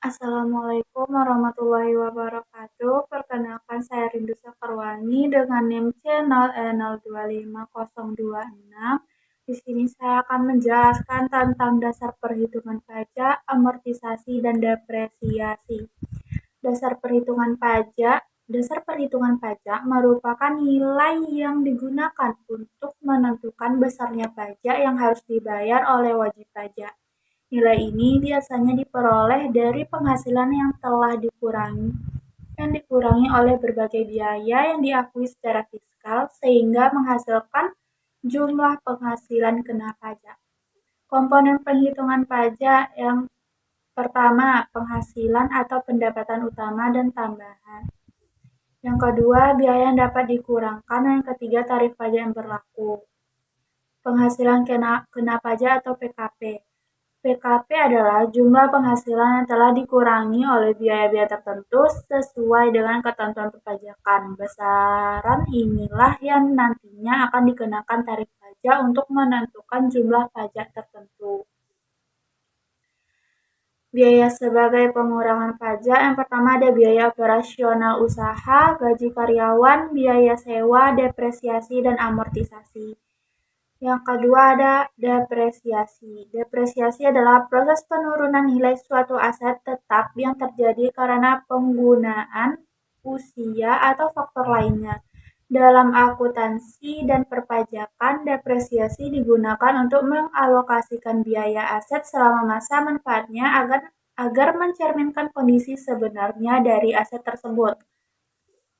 Assalamualaikum warahmatullahi wabarakatuh. Perkenalkan saya Rindu Sakarwani dengan NIM C0E025026. Di sini saya akan menjelaskan tentang dasar perhitungan pajak, amortisasi, dan depresiasi. Dasar perhitungan pajak Dasar perhitungan pajak merupakan nilai yang digunakan untuk menentukan besarnya pajak yang harus dibayar oleh wajib pajak. Nilai ini biasanya diperoleh dari penghasilan yang dikurangi oleh berbagai biaya yang diakui secara fiskal sehingga menghasilkan jumlah penghasilan kena pajak. Komponen penghitungan pajak yang pertama, penghasilan atau pendapatan utama dan tambahan. Yang kedua, biaya yang dapat dikurangkan. Yang ketiga, tarif pajak yang berlaku. Penghasilan kena pajak atau PKP. PKP adalah jumlah penghasilan yang telah dikurangi oleh biaya-biaya tertentu sesuai dengan ketentuan perpajakan. Besaran inilah yang nantinya akan dikenakan tarif pajak untuk menentukan jumlah pajak tertentu. Biaya sebagai pengurangan pajak, yang pertama ada biaya operasional usaha, gaji karyawan, biaya sewa, depresiasi, dan amortisasi. Yang kedua ada depresiasi. Depresiasi adalah proses penurunan nilai suatu aset tetap yang terjadi karena penggunaan, usia, atau faktor lainnya. Dalam akuntansi dan perpajakan, depresiasi digunakan untuk mengalokasikan biaya aset selama masa manfaatnya agar mencerminkan kondisi sebenarnya dari aset tersebut.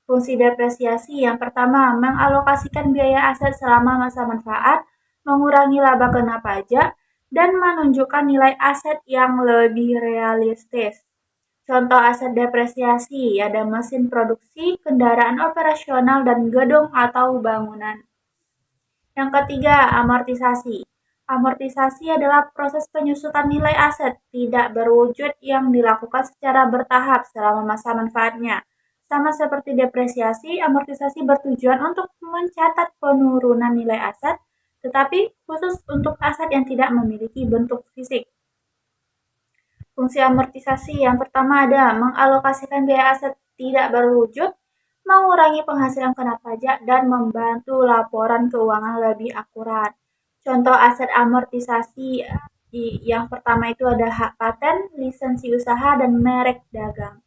Fungsi depresiasi yang pertama, mengalokasikan biaya aset selama masa manfaat, mengurangi laba kena pajak, dan menunjukkan nilai aset yang lebih realistis. Contoh aset depresiasi ada mesin produksi, kendaraan operasional, dan gedung atau bangunan. Yang ketiga, amortisasi. Amortisasi adalah proses penyusutan nilai aset tidak berwujud yang dilakukan secara bertahap selama masa manfaatnya. Sama seperti depresiasi, amortisasi bertujuan untuk mencatat penurunan nilai aset, tetapi khusus untuk aset yang tidak memiliki bentuk fisik. Fungsi amortisasi yang pertama ada mengalokasikan biaya aset tidak berwujud, mengurangi penghasilan kena pajak, dan membantu laporan keuangan lebih akurat. Contoh aset amortisasi yang pertama itu ada hak paten, lisensi usaha, dan merek dagang.